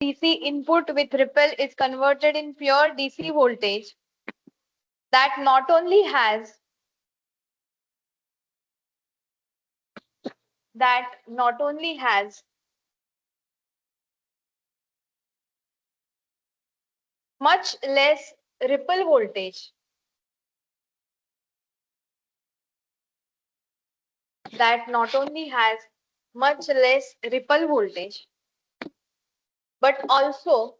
DC input with ripple is converted in pure DC voltage that not only has much less ripple voltage, but also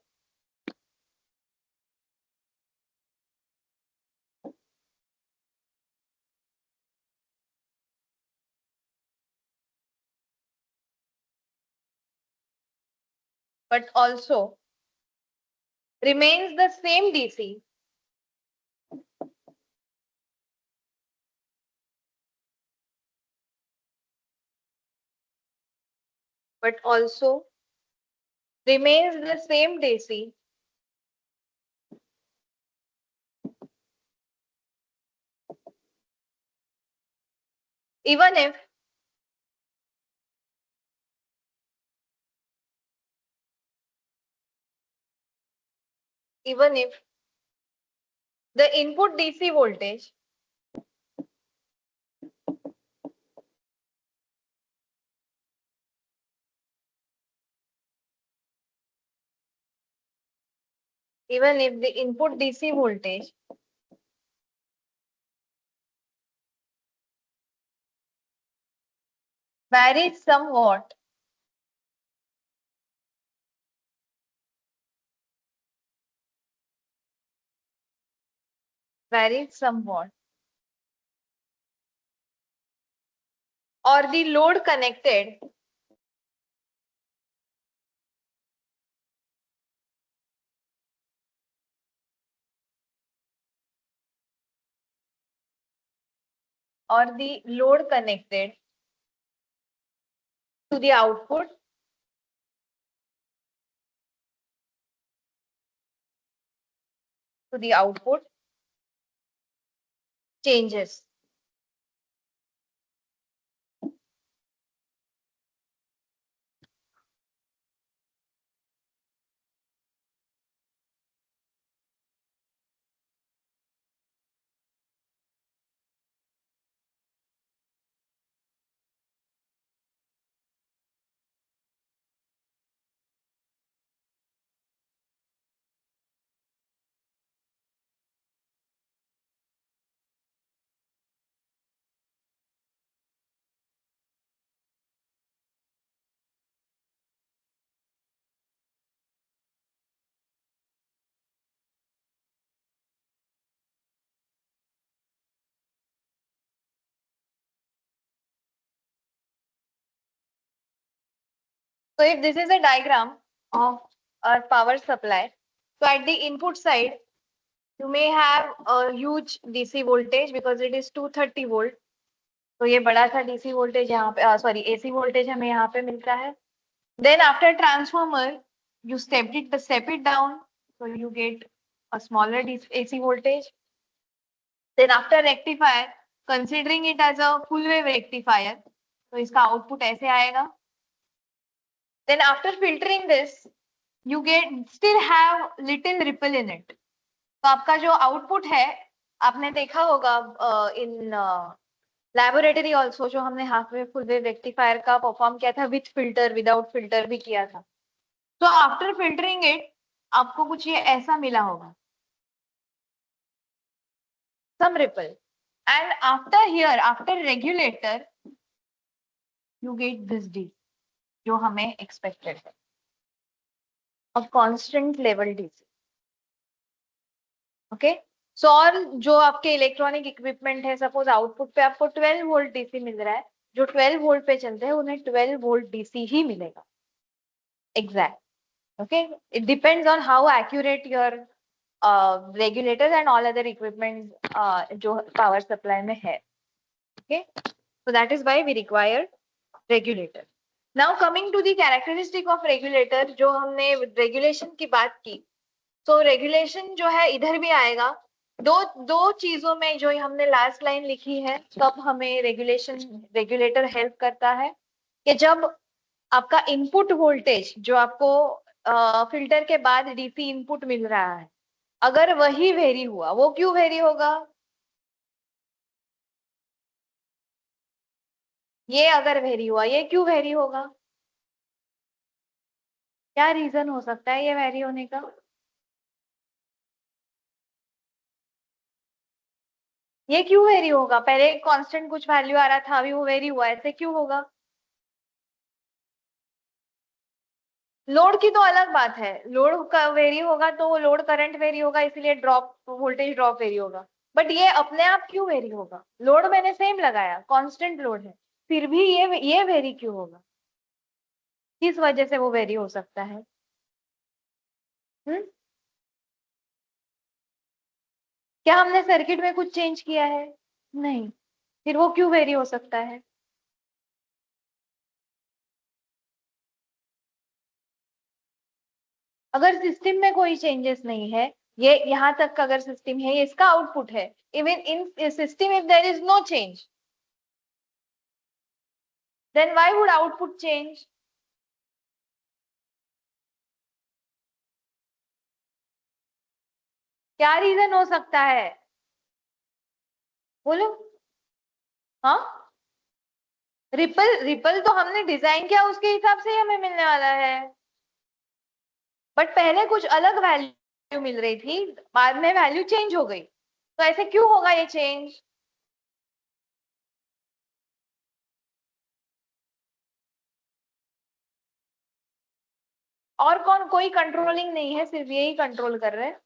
remains the same DC but also remains the same DC even if the input DC voltage even if the input DC voltage varies somewhat or the load connected to the output changes. So if this is a diagram of our power supply, so at the input side, you may have a huge DC voltage because it is 230 volt. तो ये बड़ा सा DC voltage यहाँ पे sorry AC voltage हमें यहाँ पे मिलता है. Then after transformer, you step it down, so you get a smaller AC voltage. Then after rectifier, considering it as a full wave rectifier, तो इसका output ऐसे आएगा. Then after filtering this, you still have little ripple in it. तो आपका जो output है, आपने देखा होगा in laboratory also जो हमने half wave full wave rectifier का perform किया था with filter, without filter भी किया था. So after filtering it, आपको कुछ ये ऐसा मिला होगा. Some ripple. And after regulator, you get this D, जो हमें expected है. A constant level DC. Okay. So और जो आपके इलेक्ट्रॉनिक इक्विपमेंट है, सपोज आउटपुट पे आपको 12 वोल्ट डीसी मिल रहा है, जो 12 वोल्ट पे चलते हैं उन्हें 12 वोल्ट डीसी ही मिलेगा. Exact. Okay. It depends on how accurate your regulator and all other equipment जो पावर सप्लाई में है. Okay. So that is why we require regulator. Now coming to the characteristic of regulator, जो हमने regulation की बात की, तो regulation जो है इधर भी आएगा. दो चीजों में जो हमने लास्ट लाइन लिखी है, तब हमें रेगुलेटर हेल्प करता है कि जब आपका इनपुट वोल्टेज जो आपको फिल्टर के बाद डीसी इनपुट मिल रहा है, अगर वही वेरी हुआ, वो क्यों वेरी होगा? ये अगर वेरी हुआ, ये क्यों वेरी होगा? क्या रीजन हो सकता है ये वेरी होने का? ये क्यों वेरी होगा? पहले कांस्टेंट कुछ वैल्यू आ रहा था, अभी वो वेरी हुआ, ऐसे क्यों होगा? लोड की तो अलग बात है, लोड का वेरी होगा तो लोड करंट वेरी होगा, इसलिए ड्रॉप वोल्टेज ड्रॉप वेरी होगा। बट ये अपने आप क्यों वेरी होगा? लोड मैंने सेम लगाया, कांस्टेंट लोड है, फिर भी ये वेरी क्यों होगा? किस वजह से वो वेरी हो सकता है? हम्म? क्या हमने सर्किट में कुछ चेंज किया है? नहीं। फिर वो क्यों वेरी हो सकता है? अगर सिस्टम में कोई चेंजेस नहीं है, ये यहाँ तक का अगर सिस्टम है, ये इसका आउटपुट है, even in system if there is no change, then why would output change? क्या रीजन हो सकता है? बोलो। हाँ, रिपल रिपल तो हमने डिजाइन किया, उसके हिसाब से ही हमें मिलने वाला है। बट पहले कुछ अलग वैल्यू मिल रही थी, बाद में वैल्यू चेंज हो गई, तो ऐसे क्यों होगा ये चेंज? और कौन, कोई कंट्रोलिंग नहीं है, सिर्फ यही कंट्रोल कर रहे हैं।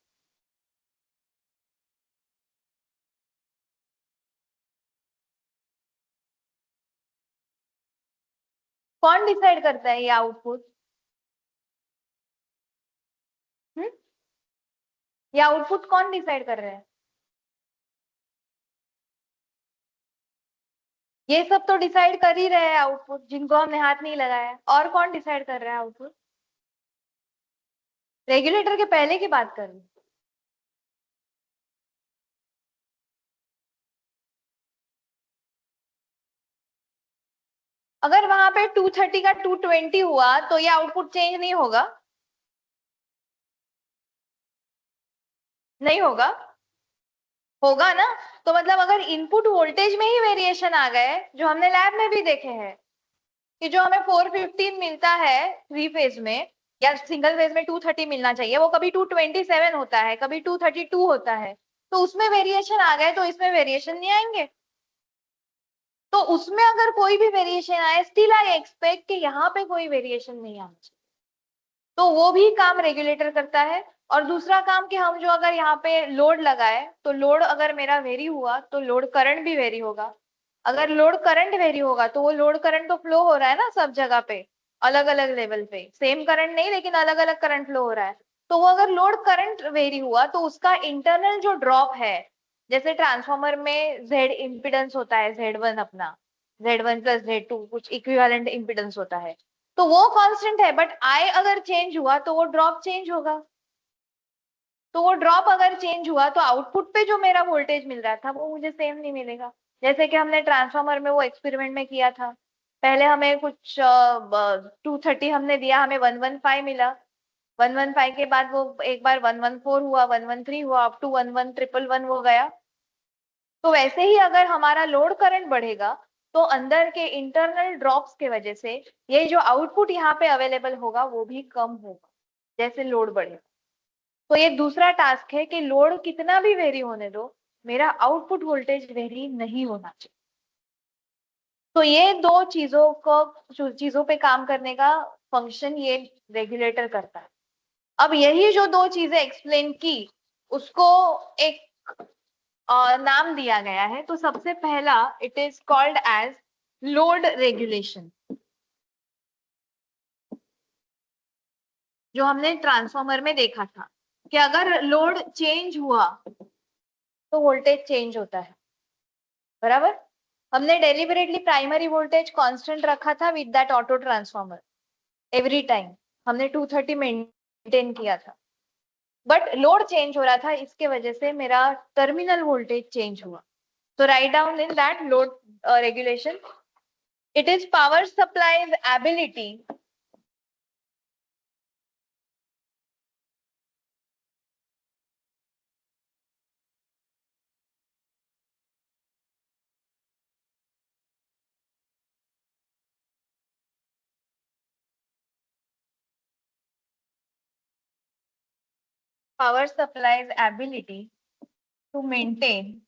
कौन डिसाइड करता है ये आउटपुट? ये आउटपुट कौन डिसाइड कर रहे हैं? ये सब तो डिसाइड कर ही रहे हैं आउटपुट, जिनको हमने हाथ नहीं लगाया। और कौन डिसाइड कर रहा है आउटपुट? रेगुलेटर के पहले की बात कर रही हूँ। अगर वहां पे 230 का 220 हुआ तो ये आउटपुट चेंज नहीं होगा? नहीं होगा? होगा ना? तो मतलब अगर इनपुट वोल्टेज में ही वेरिएशन आ गए, जो हमने लैब में भी देखे हैं, कि जो हमें 415 मिलता है थ्री फेज में, या सिंगल फेज में 230 मिलना चाहिए, वो कभी 227 होता है, कभी 232 होता है, तो उसमें वेरिएशन आ गए तो इसमें वेरिएशन नहीं आएंगे? तो उसमें अगर कोई भी वेरिएशन आए, स्टिल आई एक्सपेक्ट कि यहाँ पे कोई वेरिएशन नहीं आना चाहिए। तो वो भी काम रेगुलेटर करता है। और दूसरा काम कि हम जो अगर यहाँ पे लोड लगाए, तो लोड अगर मेरा वेरी हुआ तो लोड करंट भी वेरी होगा। अगर लोड करंट वेरी होगा तो वो लोड करंट तो फ्लो हो रहा है ना सब जगह पे, अलग अलग लेवल पे, सेम करंट नहीं लेकिन अलग अलग करंट फ्लो हो रहा है। तो वो अगर लोड करंट वेरी हुआ तो उसका इंटरनल जो ड्रॉप है, जैसे ट्रांसफॉर्मर में जेड इम्पिडेंस होता है, Z1 अपना, Z1 प्लस Z2 कुछ इक्विवेलेंट इम्पिडेंस होता है, तो वो कांस्टेंट है, बट आई अगर चेंज हुआ तो वो ड्रॉप चेंज होगा। तो वो ड्रॉप अगर चेंज हुआ तो आउटपुट पे जो मेरा वोल्टेज मिल रहा था वो मुझे सेम नहीं मिलेगा। जैसे कि हमने ट्रांसफार्मर में वो एक्सपेरिमेंट में किया था, पहले हमें कुछ 230 हमने दिया, हमें 115 मिला, 115 के बाद वो एक बार 114 हुआ, 113 हुआ, अप टू 11111 हो गया। तो वैसे ही अगर हमारा लोड करंट बढ़ेगा, तो अंदर के इंटरनल ड्रॉप्स के वजह से ये जो आउटपुट यहाँ पे अवेलेबल होगा वो भी कम होगा, जैसे लोड बढ़ेगा। तो ये दूसरा टास्क है कि लोड कितना भी वेरी होने दो, मेरा आउटपुट वोल्टेज वेरी नहीं होना चाहिए। तो ये दो चीजों पे काम करने का फंक्शन ये रेगुलेटर करता है। अब यही जो दो चीजें एक्सप्लेन की, उसको एक नाम दिया गया है। तो सबसे पहला, it is called as load regulation, जो हमने ट्रांसफॉर्मर में देखा था कि अगर लोड चेंज हुआ तो वोल्टेज चेंज होता है, बराबर। हमने डेलिबरेटली प्राइमरी वोल्टेज कांस्टेंट रखा था with that auto transformer, every time हमने 230 मेंटेन किया था। बट लोड चेंज हो रहा था, इसके वजह से मेरा टर्मिनल वोल्टेज चेंज हुआ। तो write down in that load regulation, it is power supply's ability power supply's ability to maintain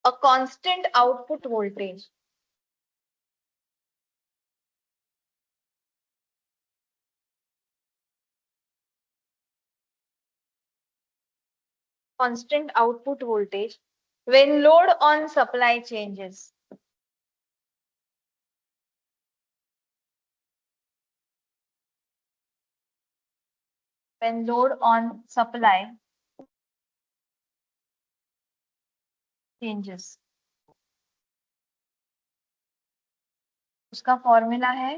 a constant output voltage when load on supply changes. When load on supply changes. उसका formula है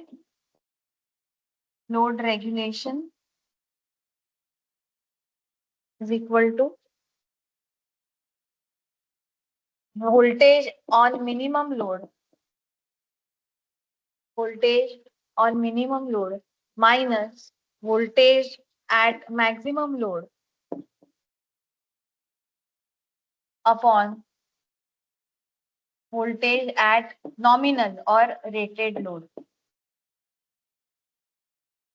load regulation is equal to voltage on minimum load minus voltage at maximum load upon voltage at nominal or rated load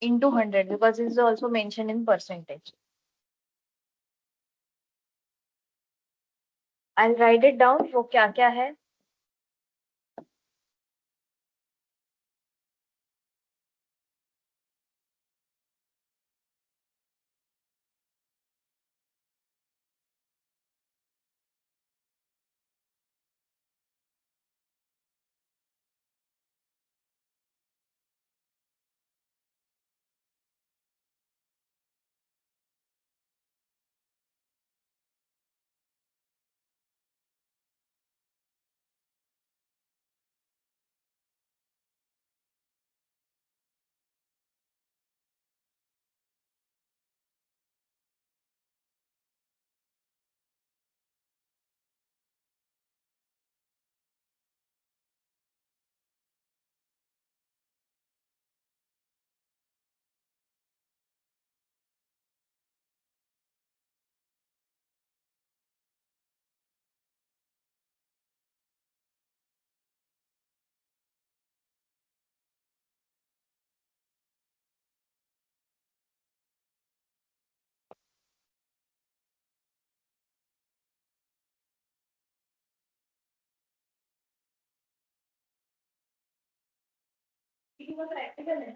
into 100, because this is also mentioned in percentage. I'll write it down. वो क्या क्या है? Practical है.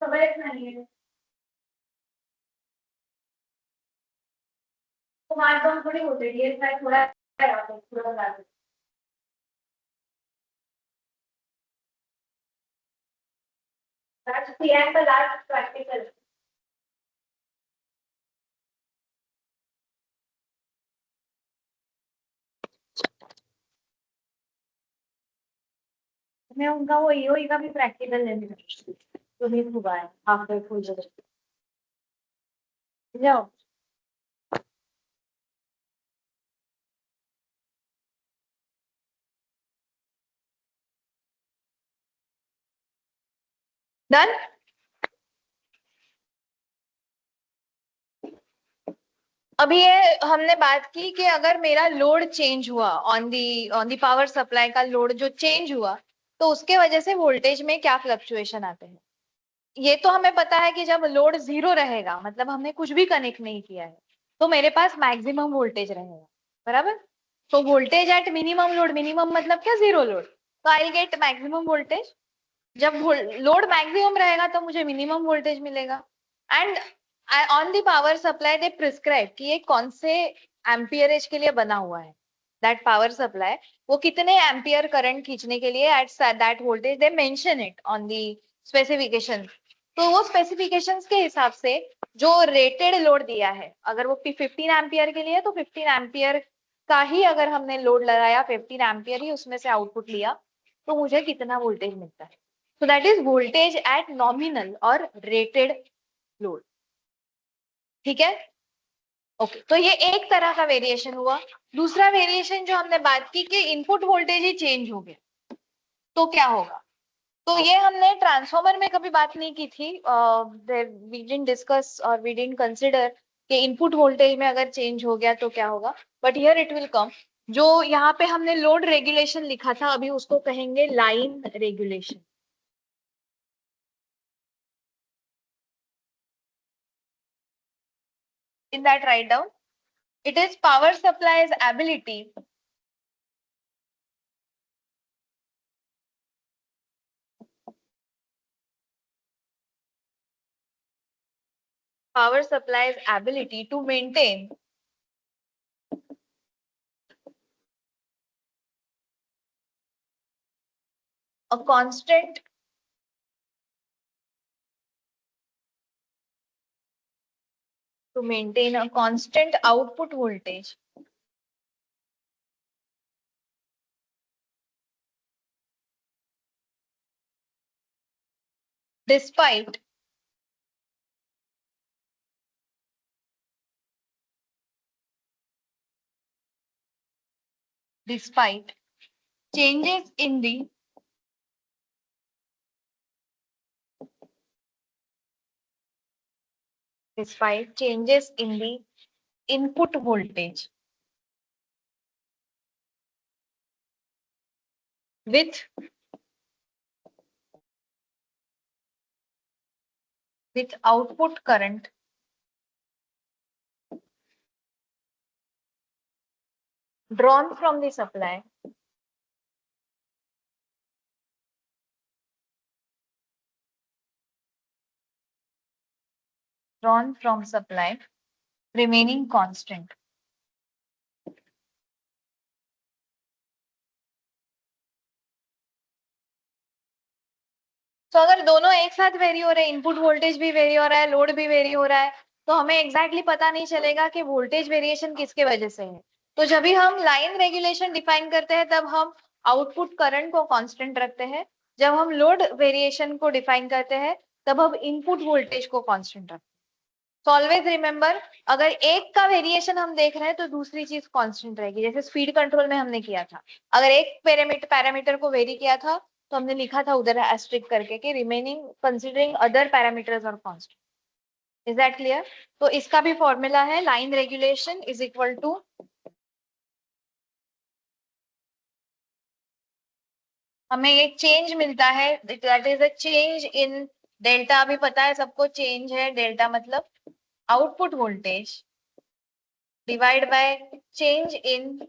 सवयच नाहीये. तो markdown थोड़ी होते हैं. ये शायद थोड़ा थोड़ा that's the end, the last practical. मैं उनका वो ईओई का भी प्रैक्टिकल लेने तो नहीं हुआ है आफ्टर फुल जगह जाओ. डन. अभी ये हमने बात की कि अगर मेरा लोड चेंज हुआ ऑन दी पावर सप्लाई का लोड जो चेंज हुआ तो उसके वजह से वोल्टेज में क्या फ्लक्चुएशन आते हैं. ये तो हमें पता है कि जब लोड जीरो रहेगा मतलब हमने कुछ भी कनेक्ट नहीं किया है तो मेरे पास मैक्सिमम वोल्टेज रहेगा. बराबर. तो voltage at minimum load, minimum मतलब क्या, जीरो लोड, तो आई गेट मैक्सिमम वोल्टेज. जब लोड मैक्सिमम रहेगा तो मुझे मिनिमम वोल्टेज मिलेगा. And on the power supply they prescribe कि ये कौन से एम्पियरेज के लिए बना हुआ है. दैट पावर सप्लाई वो कितने एम्पियर करंट खींचने के लिए at that voltage they mention it on the specification. तो वो स्पेसिफिकेशंस के हिसाब से जो रेटेड लोड दिया है, अगर वो 15 एम्पियर के लिए तो 15 एम्पियर का ही अगर हमने लोड लगाया 15 एम्पियर ही उसमें से आउटपुट लिया तो मुझे कितना वोल्टेज मिलता है. So that is voltage at nominal और rated load. ठीक है. ओके. तो ये एक तरह का वेरिएशन हुआ. दूसरा वेरिएशन जो हमने बात की कि इनपुट वोल्टेज ही चेंज हो गया तो क्या होगा. तो ये हमने ट्रांसफॉर्मर में कभी बात नहीं की थी, वी डिडंट डिस्कस और वी डिडंट कंसिडर कि इनपुट वोल्टेज में अगर चेंज हो गया तो क्या होगा, but here it will come. जो यहाँ पे हमने लोड रेगुलेशन लिखा था, अभी उसको कहेंगे line regulation. In that, write down, it is power supply's ability to maintain a constant output voltage despite changes in the input voltage with output current drawn from the supply remaining constant. तो अगर दोनों एक साथ very हो रहे हैं, input voltage भी very हो रहा है, लोड भी वेरी हो रहा है, तो हमें एग्जैक्टली पता नहीं चलेगा कि वोल्टेज वेरिएशन किसके वजह से है। तो जब भी हम लाइन रेगुलेशन डिफाइन करते हैं तब हम आउटपुट करंट को कांस्टेंट रखते हैं, जब हम लोड वेरिएशन को डिफाइन करते हैं तब हम इनपुट वोल्टेज को कांस्टेंट रखते हैं। So ऑलवेज रिमेंबर, अगर एक का वेरिएशन हम देख रहे हैं तो दूसरी चीज कांस्टेंट रहेगी। जैसे स्पीड कंट्रोल में हमने किया था, अगर एक पैरामीटर को वेरी किया था तो हमने लिखा था उधर एस्ट्रिक करके कि remaining considering other parameters are constant. Is that clear? तो इसका भी फॉर्मूला है, line regulation is equal to हमें एक चेंज मिलता है, that is a change in delta. अभी पता है सबको चेंज है डेल्टा मतलब output voltage divide by change in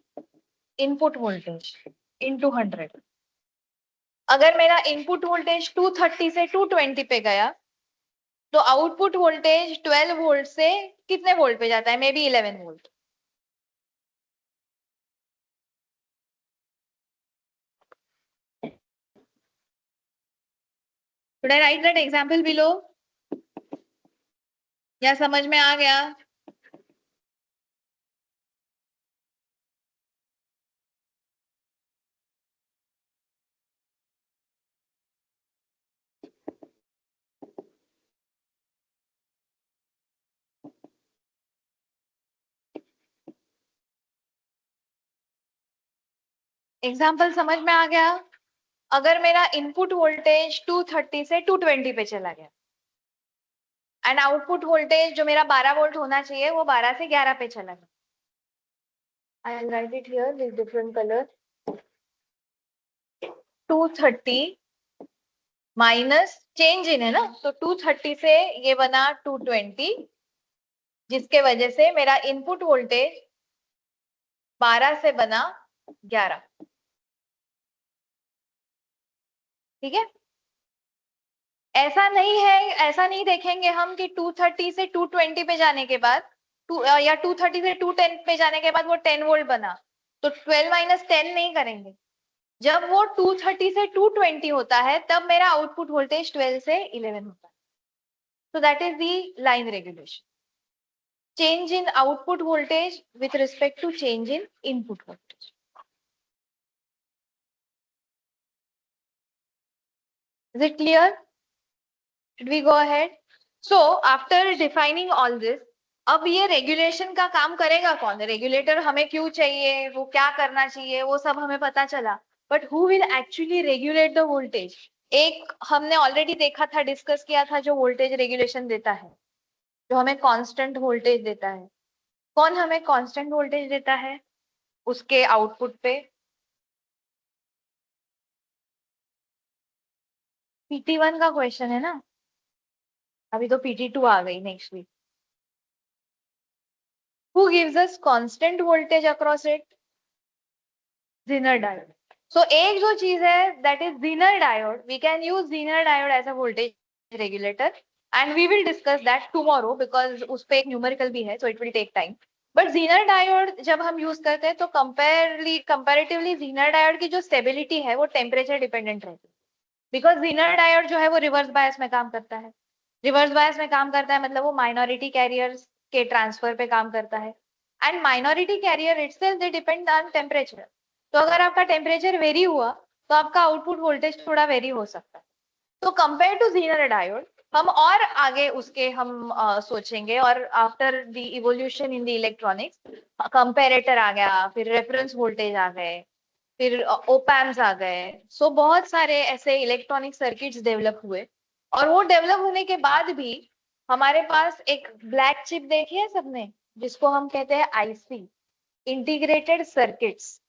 input voltage into 100। अगर मेरा इनपुट वोल्टेज 230 से 220 पे गया तो आउटपुट वोल्टेज 12 वोल्ट से कितने वोल्ट पे जाता है? May be 11 volt. Should I write that example below? या समझ में आ गया? एग्जाम्पल समझ में आ गया? अगर मेरा इनपुट वोल्टेज 230 से 220 पे चला गया एंड आउटपुट वोल्टेज जो मेरा 12 वोल्ट होना चाहिए वो 12 से 11 पे चला गया। I will write it here with different colour. 230 minus change in है ना, तो 230 से ये बना 220, जिसके वजह से मेरा इनपुट वोल्टेज 12 से बना 11। ठीक है, ऐसा नहीं है, ऐसा नहीं देखेंगे हम कि 230 से 220 पे जाने के बाद या 230 से 210 पे जाने के बाद वो 10 वोल्ट बना, तो 12 माइनस 10 नहीं करेंगे। जब वो 230 से 220 होता है तब मेरा आउटपुट वोल्टेज 12 से 11 होता है। So that is the line regulation. Change in output voltage with respect to change in input voltage. Is it clear? Should we go ahead? So after defining all this, अब ये regulation का काम करेगा कौन? Regulator हमें क्यों चाहिए, वो क्या करना चाहिए, वो सब हमें पता चला, but who will actually regulate the voltage? एक हमने ऑलरेडी देखा था, डिस्कस किया था, जो वोल्टेज रेगुलेशन देता है, जो हमें कांस्टेंट वोल्टेज देता है। कौन हमें कांस्टेंट वोल्टेज देता है उसके आउटपुट पे? PT1 का क्वेश्चन है ना, अभी तो PT2 आ गई next week. Who gives us constant voltage across it? Zener diode. So एक जो चीज है that is Zener diode, we can use Zener diode as a voltage regulator and we will discuss that tomorrow because उस पे एक numerical भी है, so it will take time. But Zener diode जब हम यूज करते हैं तो कंपैरेटिवली Zener diode की जो स्टेबिलिटी है वो टेम्परेचर डिपेंडेंट रहती है, बिकॉज Zener diode जो है वो रिवर्स बायस में काम करता है। रिवर्स बायस में काम करता है मतलब वो माइनॉरिटी कैरियर्स के ट्रांसफर पे काम करता है, and minority carrier itself they depend on temperature. तो अगर आपका टेम्परेचर वेरी हुआ तो आपका आउटपुट वोल्टेज थोड़ा वेरी हो सकता है। तो कंपेयर टू Zener डायोड हम और आगे उसके हम सोचेंगे, और after the evolution in the electronics comparator आ गया, फिर रेफरेंस वोल्टेज आ गए, फिर ओपैम्स आ गए। सो बहुत सारे ऐसे इलेक्ट्रॉनिक सर्किट्स डेवलप हुए, और वो डेवलप होने के बाद भी हमारे पास एक ब्लैक चिप देखी है सबने, जिसको हम कहते हैं आईसी, इंटीग्रेटेड सर्किट्स।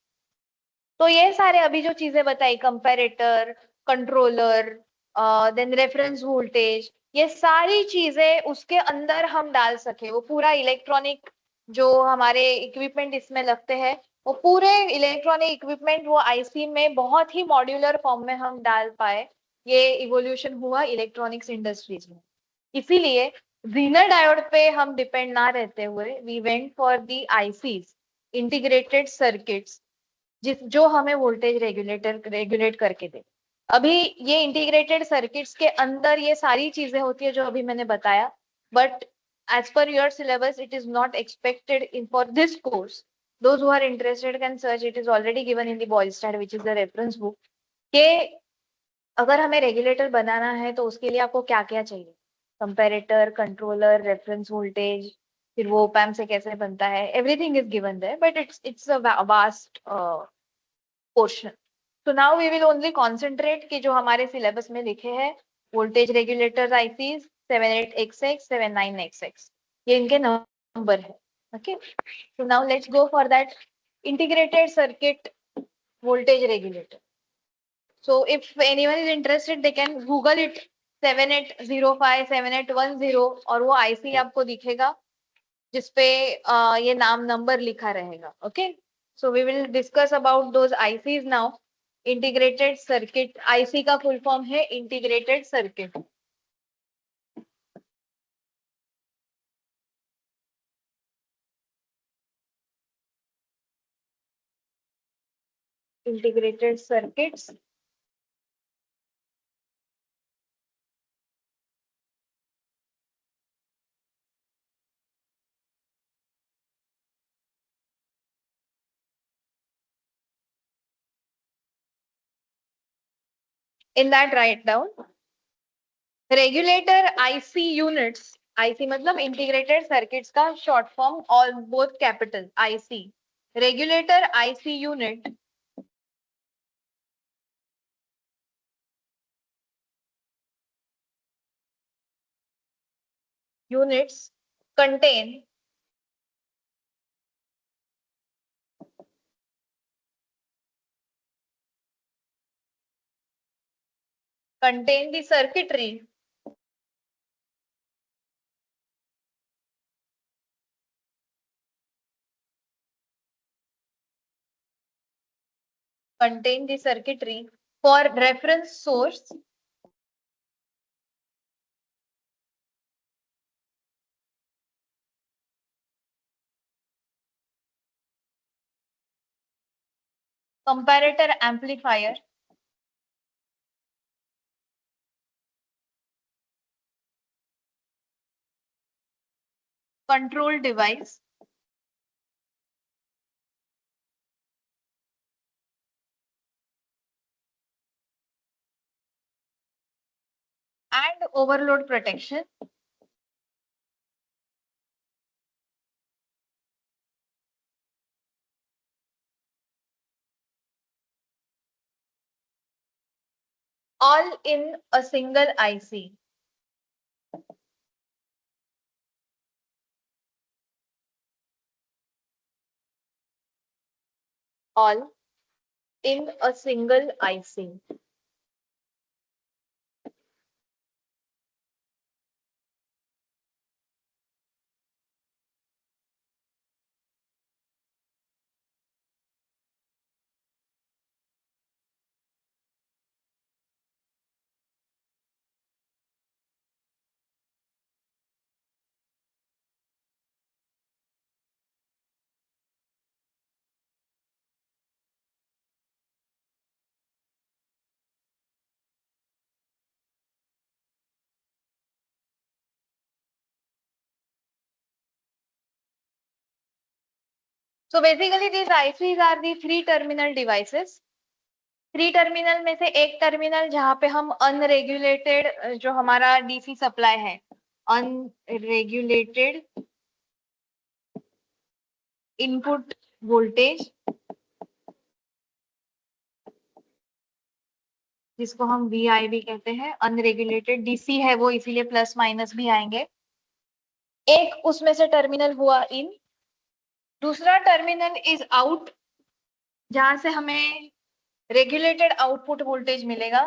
तो ये सारे अभी जो चीजें बताई, comparator, controller, then reference voltage, ये सारी चीजें उसके अंदर हम डाल सके, वो पूरा इलेक्ट्रॉनिक जो हमारे इक्विपमेंट इसमें लगते हैं, वो पूरे इलेक्ट्रॉनिक इक्विपमेंट वो आईसी में बहुत ही मॉड्यूलर फॉर्म में हम डाल पाए। ये इवोल्यूशन हुआ इलेक्ट्रॉनिक्स इंडस्ट्रीज में। इसीलिए Zener डायोड पे हम डिपेंड ना रहते हुए we went for the ICs, integrated circuits, जो हमें वोल्टेज रेगुलेट करके दे। अभी ये इंटीग्रेटेड सर्किट्स के अंदर ये सारी चीजें होती है जो अभी मैंने बताया, but as per your syllabus it is not expected in for this course. Those who are interested can search, it is already given in the biostat which is the reference book, के अगर हमें regulator बनाना है तो उसके लिए आपको क्या क्या चाहिए, कंपैरेटर, कंट्रोलर, रेफरेंस वोल्टेज, फिर वो ओपैम्प से कैसे बनता है, everything is given there, but it's a vast portion. तो now we will only concentrate कि जो हमारे सिलेबस में लिखे हैं, voltage regulators ICs 78XX 79XX, ये इनके नंबर है। Okay, so now let's go for that integrated circuit voltage regulator. So if anyone is interested they can google it, 7805 7810, और वो आईसी आपको दिखेगा जिसपे ये नाम नंबर लिखा रहेगा। Okay, so we will discuss about those ICs now. Integrated circuit, IC का फुल फॉर्म है integrated circuit. Integrated circuits, in that write down regulator IC units. IC मतलब इंटीग्रेटेड सर्किट्स का short form, all both capital IC. Regulator IC units contain the circuitry contain the circuitry for reference source, comparator amplifier, control device, and overload protection. all in a single IC. All in a single IC. So basically these ICs are the 3-terminal devices. 3 terminal में से एक terminal जहां पे हम unregulated जो हमारा DC supply है, unregulated input voltage, जिसको हम VI भी कहते हैं, अनरेगुलेटेड डीसी है वो, इसीलिए प्लस माइनस भी आएंगे। एक उसमें से टर्मिनल हुआ इन, दूसरा टर्मिनल इज आउट, जहां से हमें रेगुलेटेड आउटपुट वोल्टेज मिलेगा।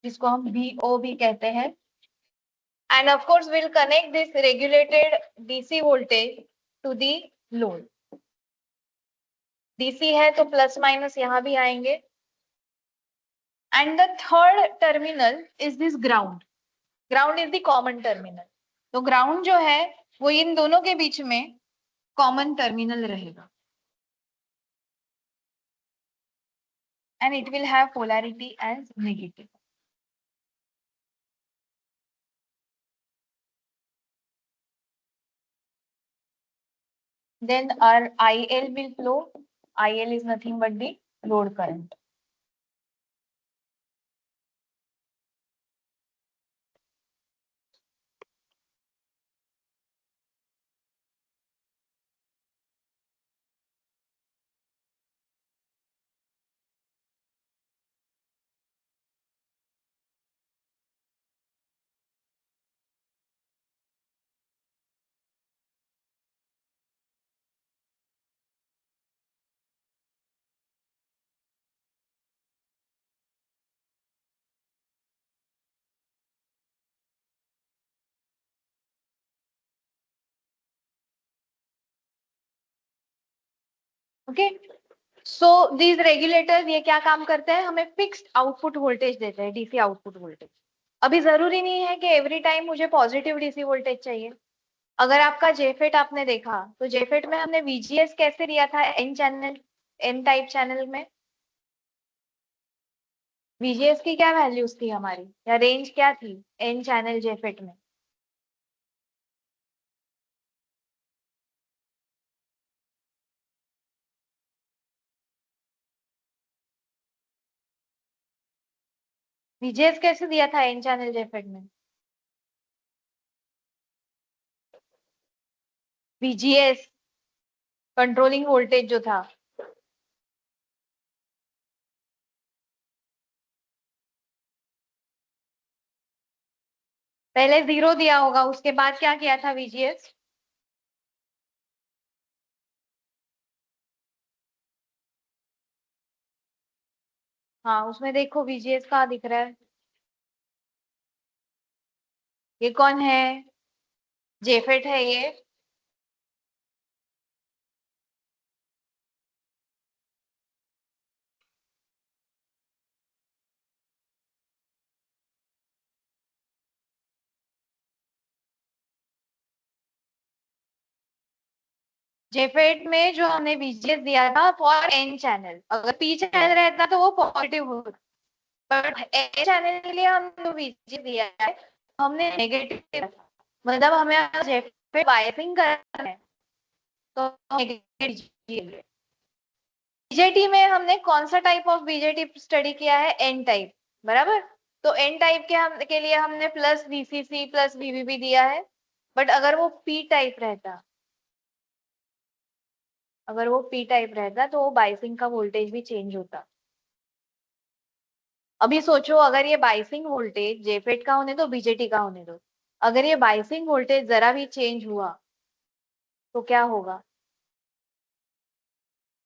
जिसको हम VO भी कहते हैं। And of course will connect this regulated DC voltage to the load. DC है तो प्लस माइनस यहां भी आएंगे। And the third terminal is this ground. Ground is the common terminal. तो ग्राउंड जो है वो इन दोनों के बीच में कॉमन टर्मिनल रहेगा। And it will have polarity as negative. Then our IL will flow. IL is nothing but the load current. Okay. So these regulators ये क्या काम करते हैं, हमें फिक्स्ड आउटपुट वोल्टेज देते हैं, डीसी आउटपुट वोल्टेज। अभी जरूरी नहीं है कि एवरी टाइम मुझे पॉजिटिव डीसी वोल्टेज चाहिए। अगर आपका जेफेट आपने देखा तो जेफेट में हमने VGS कैसे दिया था, N channel, N type channel में VGS की क्या वैल्यूज थी हमारी, या रेंज क्या थी एन चैनल जेफेट में? VGS कैसे दिया था एन चैनल जेफेट में? VGS कंट्रोलिंग वोल्टेज जो था, पहले 0 दिया होगा, उसके बाद क्या किया था VGS? हाँ, उसमें देखो VGS कहाँ दिख रहा है, ये कौन है? जेफेट है ये। जेफेट में जो हमने VGS दिया था फॉर एन चैनल, अगर पी चैनल रहता तो वो पॉजिटिव होता, बट एन चैनल के लिए हमने VGS दिया है, हमने नेगेटिव, मतलब हमें जेफेट बायसिंग करना है तो नेगेटिव। बीजेटी में हमने कौन सा टाइप ऑफ बीजेटी स्टडी किया है, एन टाइप, बराबर। तो एन टाइप के लिए हमने प्लस वीसीसी प्लस वीवीबी दिया है, बट अगर वो पी टाइप रहता, तो वो बाइसिंग का वोल्टेज भी चेंज होता। अभी सोचो, अगर ये बाइसिंग वोल्टेज जेफेट का होने दो, बीजेटी का होने दो, अगर ये बाइसिंग वोल्टेज जरा भी चेंज हुआ तो क्या होगा?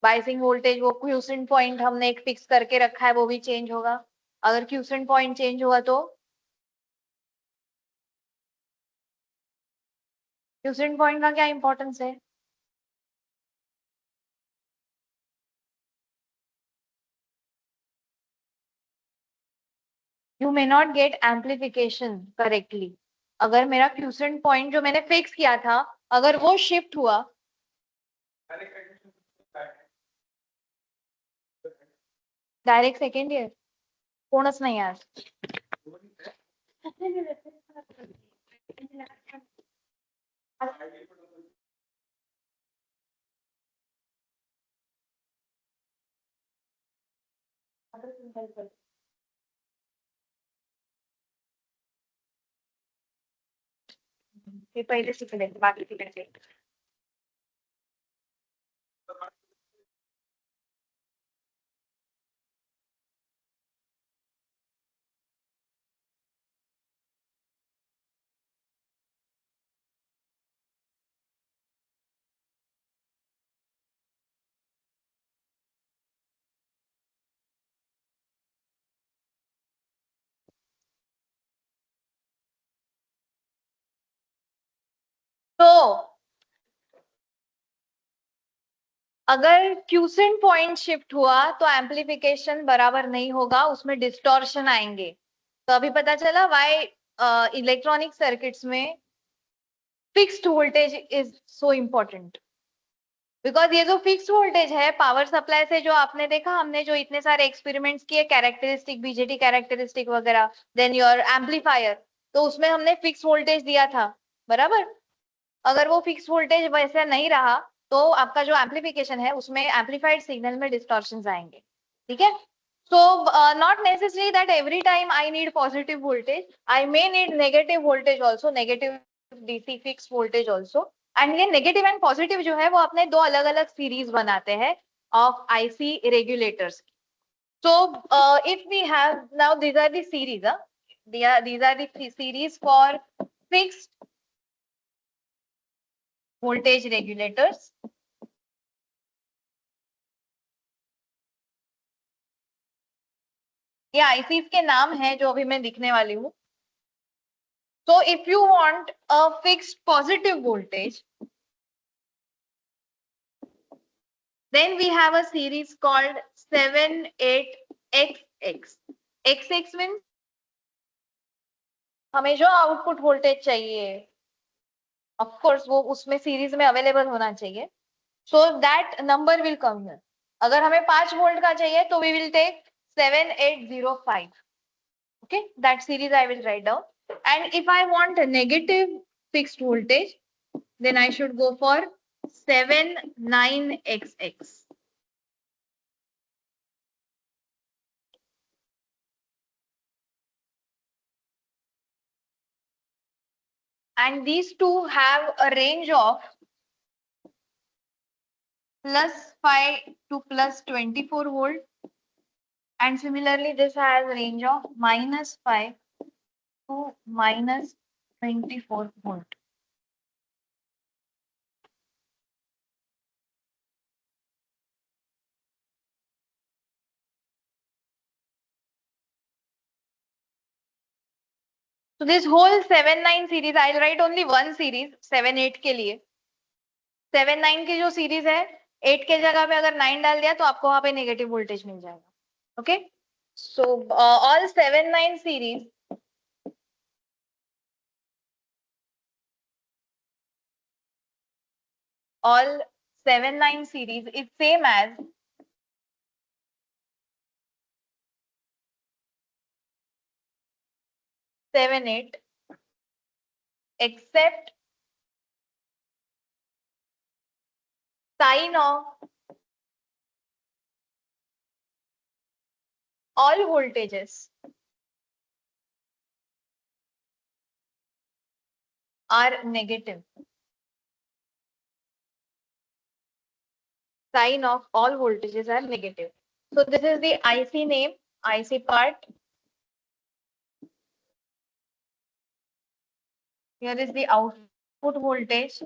बाइसिंग वोल्टेज, वो क्यूसेंट पॉइंट हमने एक फिक्स करके रखा है, वो भी चेंज होगा। अगर क्यूसेंट पॉइंट चेंज हुआ तो क्यूसेंट पॉइंट का क्या इंपॉर्टेंस है? You may not gate amplification correctly. अगर मेरा क्यूसेंट पॉइंट जो मैंने फिक्स किया था, अगर वो शिफ्ट हुआ, डायरेक्ट सेकेंड ईयर कोणच नाही आज. ते पहिले शिकले, बाकी तिकडे. तो अगर क्यूसेंट पॉइंट शिफ्ट हुआ तो एम्पलीफिकेशन बराबर नहीं होगा, उसमें डिस्टॉर्शन आएंगे। तो अभी पता चला व्हाई इलेक्ट्रॉनिक सर्किट्स में fixed voltage is so important. Because ये जो फिक्स वोल्टेज है पावर सप्लाई से, जो आपने देखा, हमने जो इतने सारे एक्सपेरिमेंट्स किए, कैरेक्टरिस्टिक, बीजेटी कैरेक्टरिस्टिक वगैरह, देन योर एम्पलीफायर, तो उसमें हमने फिक्स वोल्टेज दिया था, बराबर। अगर वो फिक्स वोल्टेज वैसे नहीं रहा तो आपका जो एम्पलीफिकेशन है उसमें एम्पलीफाइड सिग्नल में डिस्टॉर्शंस आएंगे, ठीक है। So not necessary that every time I need positive voltage, I may need negative voltage also, negative DC fixed voltage also. And ये negative and positive जो है वो अपने दो अलग अलग सीरीज बनाते हैं of IC regulators. So if we have now, these are the series, these are the series for fixed voltage regulators. ये आईसीज के नाम है जो अभी मैं दिखने वाली हूँ. So if you want a fixed positive voltage, then we have a series called 78XX. XX means हमें जो आउटपुट वोल्टेज चाहिए, ऑफ कोर्स वो उसमें सीरीज में अवेलेबल होना चाहिए. So that number will come here. अगर हमें 5 वोल्ट का चाहिए तो we will take 7805. Okay, that series I will write down. And if I want a negative fixed voltage, then I should go for 79XX. And these two have a range of +5 to +24 volt. And similarly, this has a range of -5 to -24 volt. So this whole 7-9 series, I'll write only one series 7-8 के लिए. 7-9 की जो series है, 8 के जगह पे अगर 9 डाल दिया तो आपको वहां पे नेगेटिव वोल्टेज मिल जाएगा. Okay, so all 7-9 series, all 7-9 series is same as 7-8, except sign of all voltages are negative. Sign of all voltages are negative. So this is the IC name, IC part. Here is the output voltage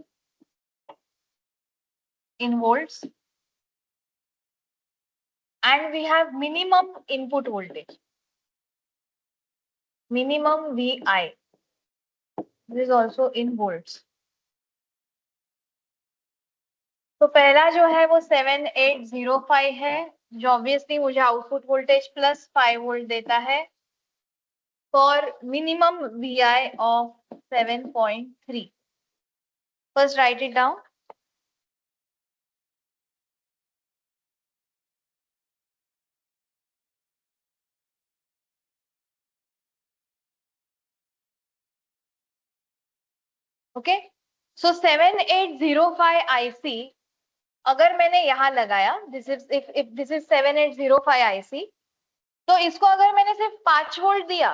in volts. And we have minimum input voltage, minimum VI. This is also in volts. तो पहला जो है वो 7805 है, जो obviously मुझे output voltage plus 5 volt देता है for minimum VI of 7.3. First right it down. Okay, so 7805 IC अगर मैंने यहाँ लगाया, this is if this is 7805 IC, तो इसको अगर मैंने सिर्फ 5 वोल्ट दिया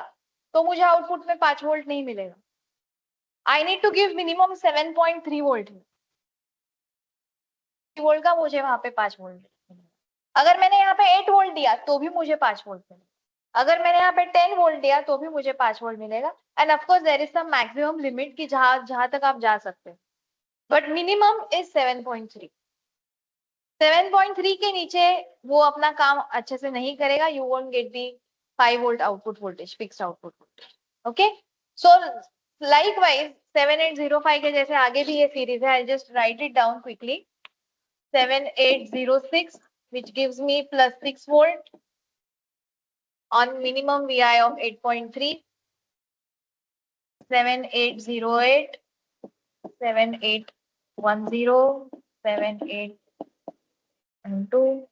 तो मुझे आउटपुट में 5 वोल्ट नहीं मिलेगा. I need to give minimum 7.3 volt. Volt का मुझे वहां पे 5 वोल्ट. अगर मैंने यहाँ पे 8 वोल्ट दिया तो भी मुझे 5 वोल्ट मिलेगा. अगर मैंने यहाँ पे 10 वोल्ट दिया तो भी मुझे 5 वोल्ट मिलेगा. And of course there is some maximum limit की जहां तक आप जा सकते हैं, बट मिनिमम इज 7.3. 7.3 के नीचे वो अपना काम अच्छे से नहीं करेगा. You won't get the 5 volt output voltage, fixed output voltage. Okay, so likewise 7805 के जैसे आगे भी ये सीरीज है. I just right it down quickly. 7806 which gives me plus 6 volt on minimum VI of 8.3. 7808, 7810, 7812.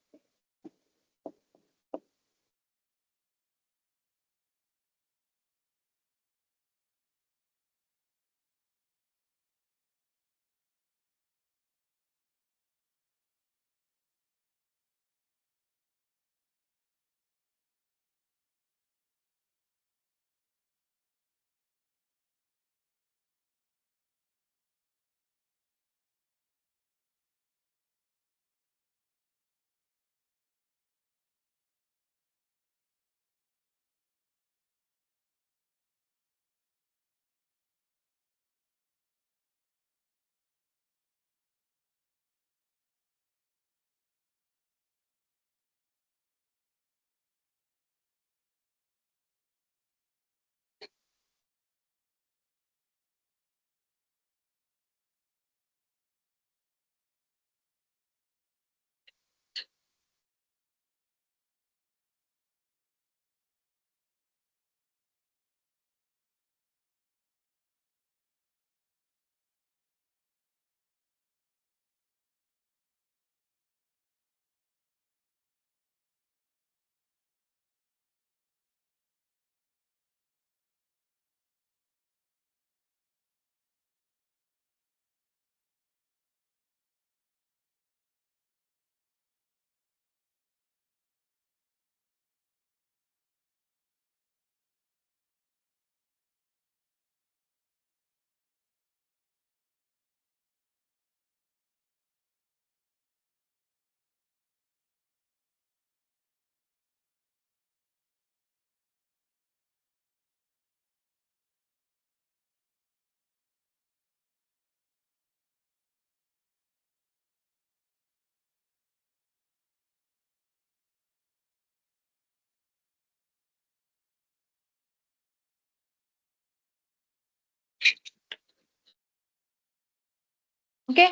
Okay,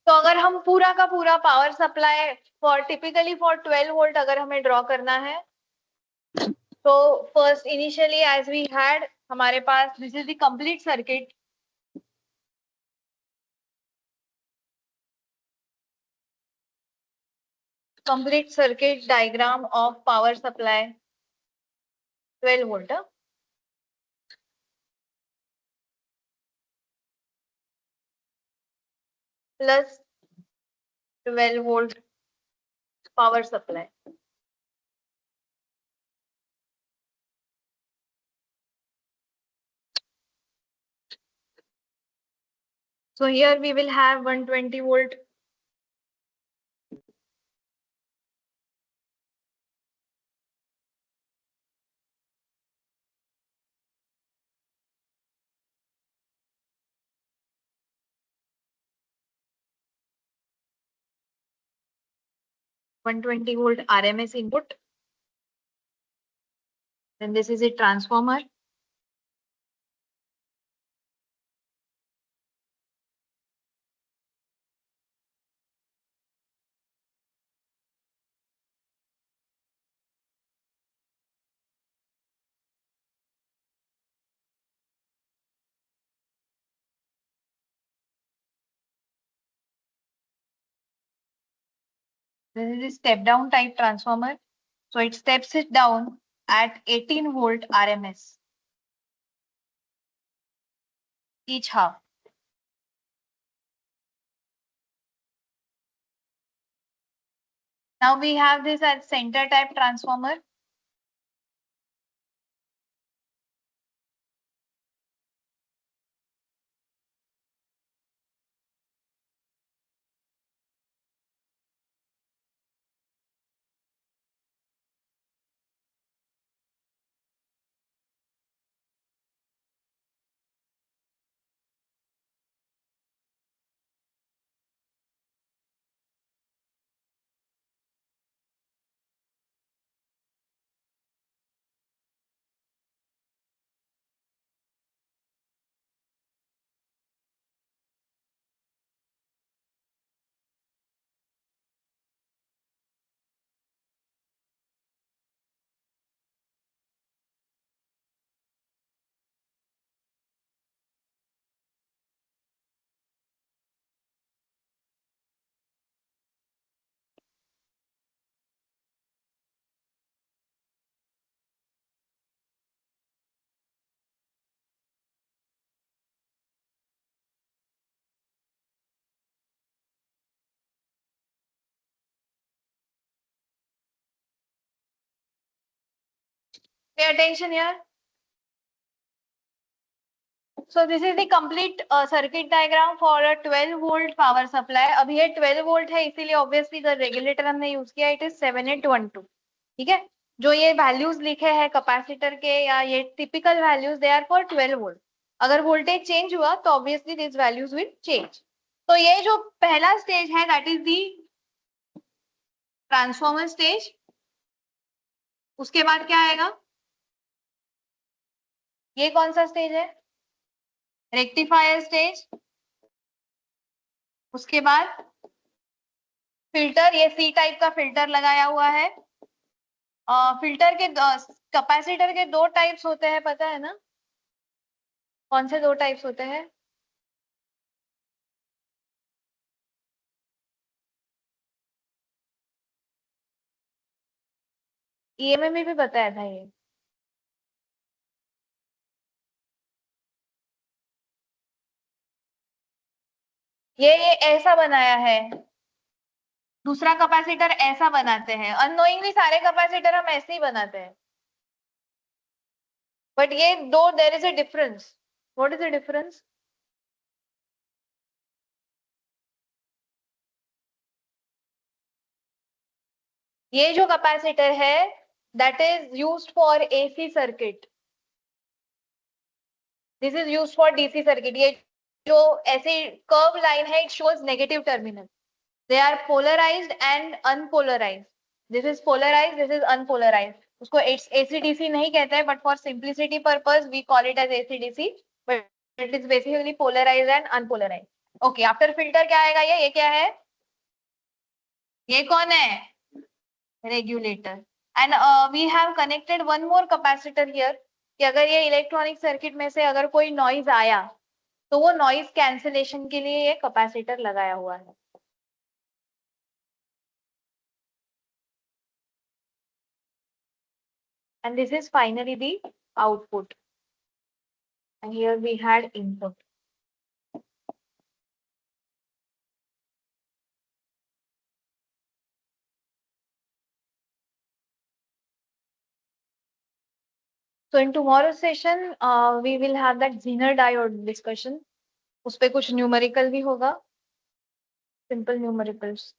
तो अगर हम पूरा का पूरा power supply for typically for 12 volt अगर हमें ड्रॉ करना है, तो first initially as we had हमारे पास this is the complete circuit. Complete circuit diagram of power supply 12 volt plus 12 volt power supply. So here we will have 120 volt. (120 volt) RMS input. Then this is a transformer. This is a step down type transformer. So it steps it down at 18 volt RMS each half. Now we have this as center type transformer. Pay attention here. So this is the complete circuit diagram for a 12 volt power supply. अब ये 12 volt है इसीलिए obviously the regulator हमने use किया it is 7812. ठीक है, जो ये values लिखे हैं कैपेसिटर के या ये typical values they are for 12 volt. अगर voltage change हुआ तो obviously these values will change. तो ये जो पहला stage है that is the transformer stage. उसके बाद क्या आएगा? ये कौन सा स्टेज है? Rectifier stage. उसके बाद फिल्टर, ये सी टाइप का फिल्टर लगाया हुआ है. फिल्टर के कैपेसिटर के दो टाइप्स होते हैं, पता है ना? कौन से दो टाइप्स होते हैं? ईएमए में भी बताया था ये. ये ऐसा बनाया है. दूसरा कैपेसिटर ऐसा बनाते हैं. अननोइंगली सारे कैपेसिटर हम ऐसे ही बनाते हैं. बट ये दो, there is a difference. What is the difference? ये जो कैपेसिटर है that is used for AC circuit. This is used for DC circuit. ये जो ऐसे कर्व लाइन है it shows negative terminal. They are polarised and unpolarised. This is polarised, this is unpolarised. उसको AC DC नहीं कहते हैं but for simplicity purpose we call it as AC DC, but it is basically polarised and unpolarised. Okay, after filter क्या आएगा? ये क्या है? ये कौन है? Regulator. And we have connected one more capacitor here कि अगर ये इलेक्ट्रॉनिक सर्किट में से अगर कोई नॉइज आया तो वो नॉइज कैंसिलेशन के लिए ये कैपेसिटर लगाया हुआ है. And this is finally the output. And here we had input. So in tomorrow's session, we will have that Zener diode discussion. उस पे कुछ न्यूमेरिकल भी होगा, सिंपल न्यूमेरिकल्स।